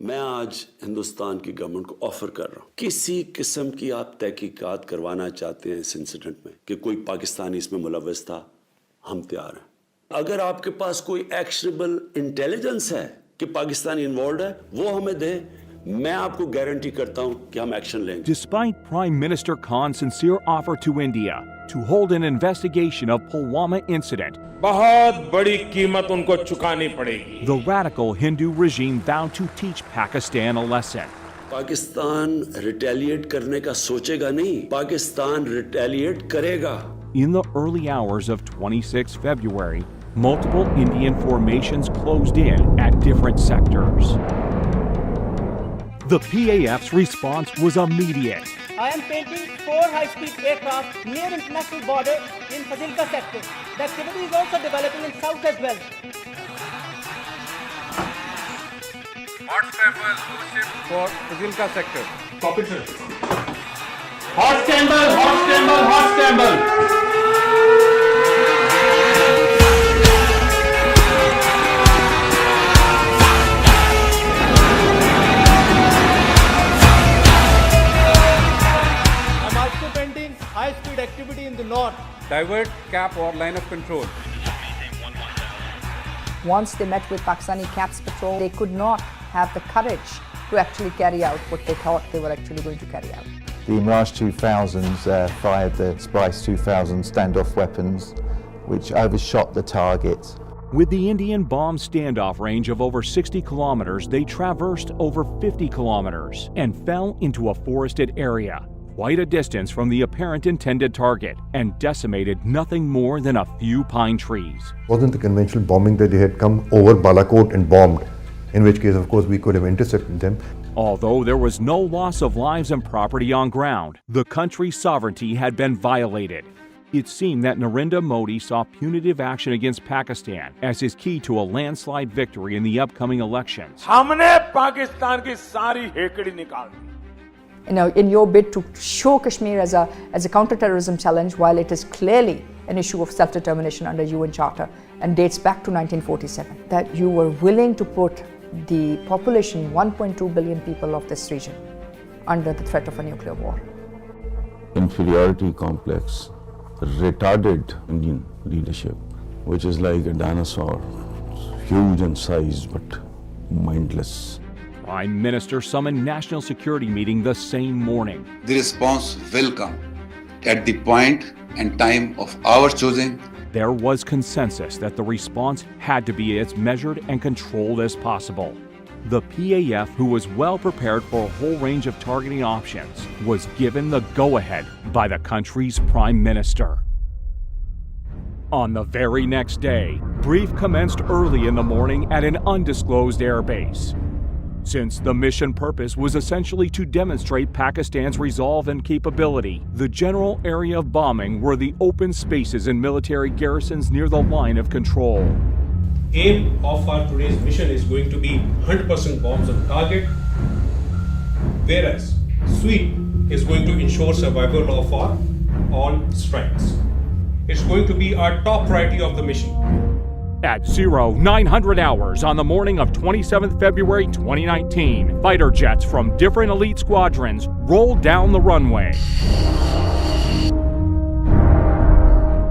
मैं आज हिंदुस्तान की गवर्नमेंट को ऑफर कर रहा हूँ, किसी किस्म की आप तहकीकात करवाना चाहते हैं इस इंसिडेंट में कि कोई पाकिस्तानी इसमें मुलव्वस था, हम तैयार हैं। अगर आपके पास कोई एक्शनेबल इंटेलिजेंस है कि पाकिस्तानी इन्वॉल्व है, वो हमें दे, मैं आपको गारंटी करता हूं कि हम एक्शन लेंगे। Despite Prime Minister Khan's sincere offer to India to hold an investigation of Pulwama incident, बहुत बड़ी कीमत उनको चुकानी पड़ेगी। the radical Hindu regime vowed to teach Pakistan a lesson. Pakistan retaliate करने का सोचेगा नहीं, पाकिस्तान रिटेलिएट करेगा। In the early hours of 26 February, multiple Indian formations closed in at different sectors. The PAF's response was immediate. I am painting 4 high-speed aircraft near international border in Fazilka sector. The activity is also developing in south as well. Hot sample, for Fazilka sector. Copy, sir. Hot scramble, hot scramble, hot scramble. I'm also painting high-speed activity in the north. Divert, cap or line of control. Once they met with Pakistani CAPS patrol, they could not have the courage to actually carry out what they thought they were actually going to carry out. The Mirage 2000s fired the Spice 2000 standoff weapons, which overshot the target. With the Indian bomb standoff range of over 60 kilometers, they traversed over 50 kilometers and fell into a forested area, quite a distance from the apparent intended target, and decimated nothing more than a few pine trees. Wasn't the conventional bombing that they had come over Balakot and bombed, in which case, of course, we could have intercepted them. Although there was no loss of lives and property on ground, the country's sovereignty had been violated. It seemed that Narendra Modi saw punitive action against Pakistan as his key to a landslide victory in the upcoming elections. हमने पाकिस्तान की सारी हेकड़ी निकाल दी। In your bid to show Kashmir as a counter-terrorism challenge, while it is clearly an issue of self-determination under UN Charter and dates back to 1947, that you were willing to put the population, 1.2 billion people of this region, under the threat of a nuclear war. Inferiority complex retarded Indian leadership, which is like a dinosaur, huge in size but mindless. Prime Minister summoned national security meeting the same morning. The response will come at the point and time of our choosing. There was consensus that the response had to be as measured and controlled as possible. The PAF, who was well prepared for a whole range of targeting options, was given the go-ahead by the country's Prime Minister. On the very next day, brief commenced early in the morning at an undisclosed airbase. Since the mission purpose was essentially to demonstrate Pakistan's resolve and capability, the general area of bombing were the open spaces and military garrisons near the line of control. Aim of our today's mission is going to be 100% bombs on target, whereas sweep is going to ensure survival of our all strikes. It's going to be our top priority of the mission. At 0900 hours on the morning of 27th February 2019, fighter jets from different elite squadrons rolled down the runway.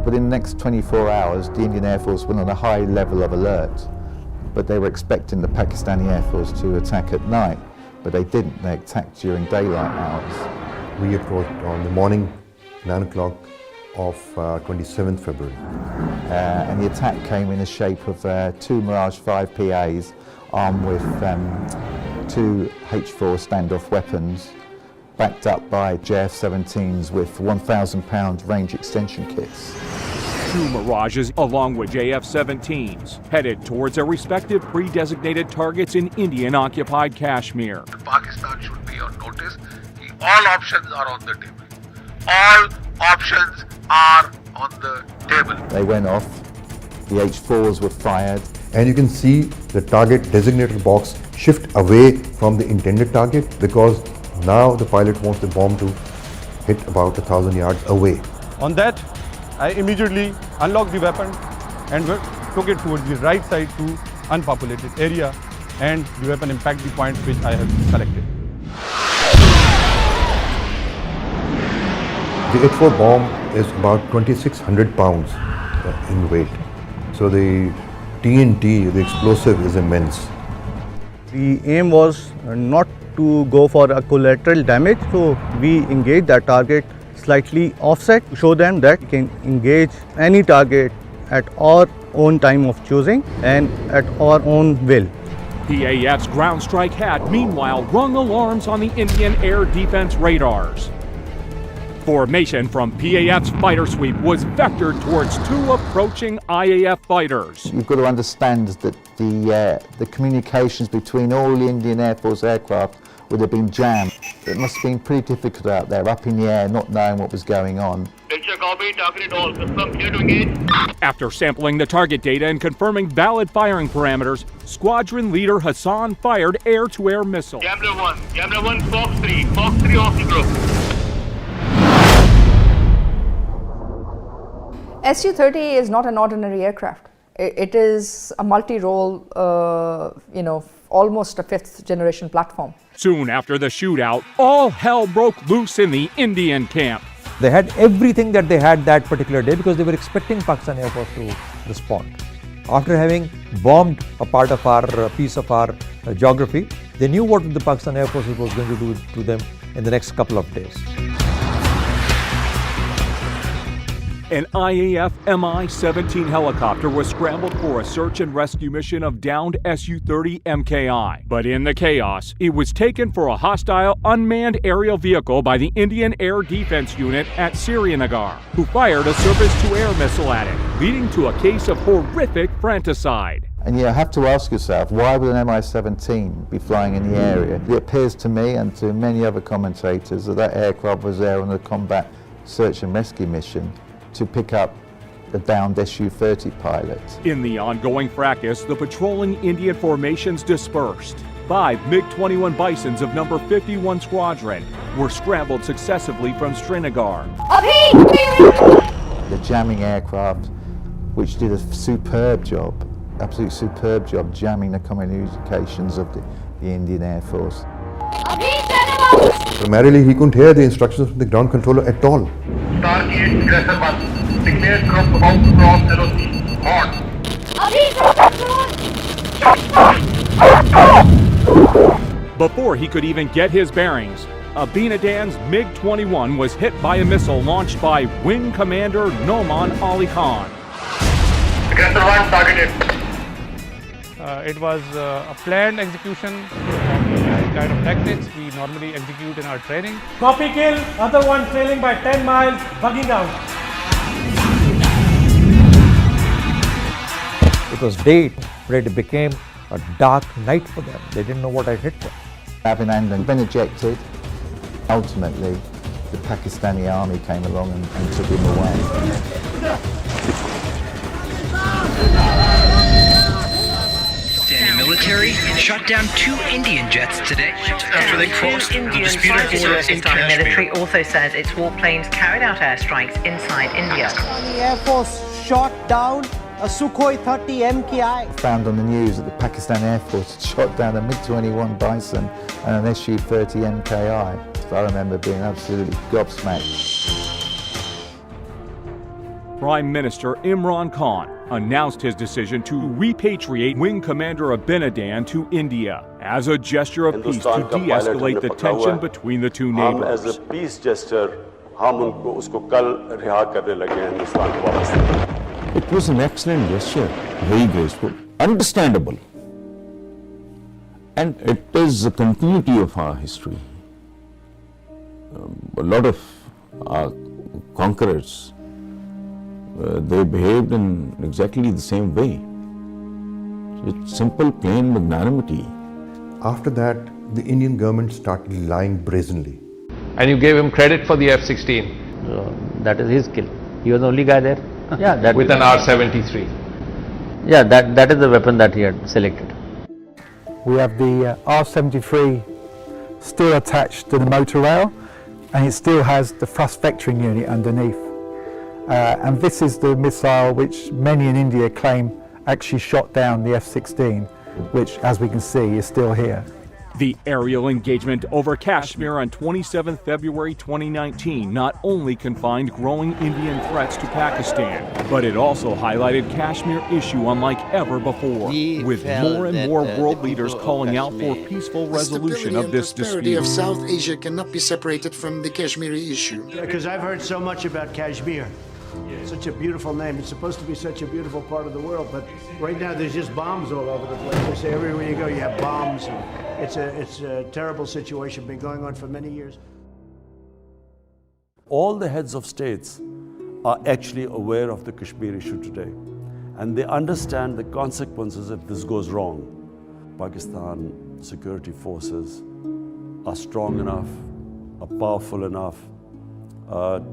Within the next 24 hours, the Indian Air Force went on a high level of alert, but they were expecting the Pakistani Air Force to attack at night, but they didn't. They attacked during daylight hours. We approached on the morning, 9 o'clock of 27th February. And the attack came in the shape of 2 Mirage 5 PAs armed with 2 H4 standoff weapons, backed up by JF-17s with 1,000-pound range extension kits. 2 Mirages along with JF-17s headed towards their respective pre-designated targets in Indian-occupied Kashmir. Pakistan should be on notice. All options are on the table. All options are on the table. They went off, the H4s were fired. And you can see the target designated box shift away from the intended target because now the pilot wants the bomb to hit about 1,000 yards away. On that, I immediately unlocked the weapon and took it towards the right side to unpopulated area and the weapon impact the point which I have selected. The H4 bomb is about 2,600 pounds in weight. So the TNT, the explosive, is immense. The aim was not to go for a collateral damage, so we engaged that target slightly offset to show them that we can engage any target at our own time of choosing and at our own will. PAF's ground strike had, meanwhile, rung alarms on the Indian air defense radars. Formation from PAF's fighter sweep was vectored towards two approaching IAF fighters. You've got to understand that the communications between all the Indian Air Force aircraft would have been jammed. It must have been pretty difficult out there, up in the air, not knowing what was going on. After sampling the target data and confirming valid firing parameters, squadron leader Hassan fired air-to-air missiles. Gambler 1, Fox 3 off the group. Su-30 is not an ordinary aircraft. It is a multi-role, almost a fifth-generation platform. Soon after the shootout, all hell broke loose in the Indian camp. They had everything that they had that particular day because they were expecting Pakistan Air Force to respond. After having bombed a part of our piece of our geography, they knew what the Pakistan Air Force was going to do to them in the next couple of days. An IAF Mi-17 helicopter was scrambled for a search and rescue mission of downed Su-30 MKI. But in the chaos, it was taken for a hostile unmanned aerial vehicle by the Indian Air Defense Unit at Srinagar, who fired a surface-to-air missile at it, leading to a case of horrific fratricide. And you have to ask yourself, why would an Mi-17 be flying in the area? It appears to me and to many other commentators that that aircraft was there on a combat search and rescue mission to pick up the downed Su-30 pilot. In the ongoing fracas, the patrolling Indian formations dispersed. 5 MiG-21 Bisons of number 51 Squadron were scrambled successively from Srinagar. The jamming aircraft, which did a superb job, absolutely superb job jamming the communications of the Indian Air Force. Primarily, he couldn't hear the instructions from the ground controller at all. Target aggressor 1. Declare group about to cross LOC. On. Before he could even get his bearings, Abinadan's MiG-21 was hit by a missile launched by Wing Commander Noman Ali Khan. Aggressor 1 targeted. It was a planned execution of the kind of tactics we normally execute in our training. Copy kill, other one trailing by 10 miles, bugging out. It was day, but it became a dark night for them. They didn't know what had hit them. Abinandan had been ejected. Ultimately, the Pakistani army came along and took him away. Military shot down 2 Indian jets today after they crossed the disputed border in Kashmir. Military also says its warplanes carried out airstrikes inside India. The Air Force shot down a Sukhoi 30 MKI. Found on the news that the Pakistan Air Force had shot down a MiG-21 Bison and an Su-30 MKI. So I remember being absolutely gobsmacked. Prime Minister Imran Khan announced his decision to repatriate Wing Commander Abinadan to India as a gesture of peace to de-escalate the tension between the two neighbors. As a peace gesture, usko kal riha karne lage hain Hindustan ko wapas. It was an excellent gesture, very graceful, understandable. And it is a continuity of our history. A lot of our conquerors, they behaved in exactly the same way. It's simple, plain magnanimity. After that, the Indian government started lying brazenly. And you gave him credit for the F-16. That is his skill. He was the only guy there. Yeah, that with an R-73. Yeah, that is the weapon that he had selected. We have the R-73 still attached to the motor rail, and it still has the thrust vectoring unit underneath. And this is the missile which many in India claim actually shot down the F-16. which, as we can see, is still here. The aerial engagement over Kashmir on 27 February 2019 not only confined growing Indian threats to Pakistan, but it also highlighted Kashmir issue unlike ever before, with more and more world leaders calling out for peaceful resolution of this dispute. The stability of South Asia cannot be separated from the Kashmiri issue. Because I've heard so much about Kashmir. Such a beautiful name. It's supposed to be such a beautiful part of the world, but right now there's just bombs all over the place. They say everywhere you go you have bombs. It's a terrible situation, been going on for many years. All the heads of states are actually aware of the Kashmir issue today, and they understand the consequences if this goes wrong. Pakistan security forces are strong enough, are powerful enough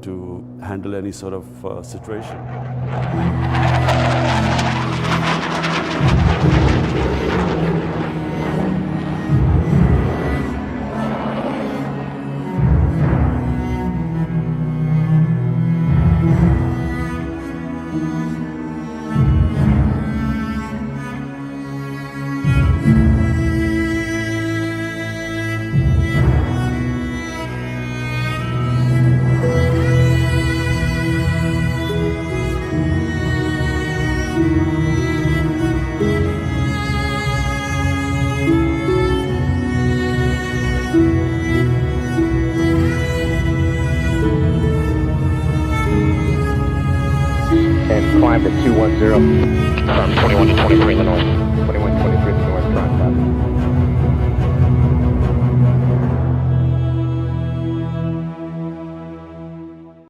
to handle any sort of situation. And climb to 210, 21 to 23 in the north, 21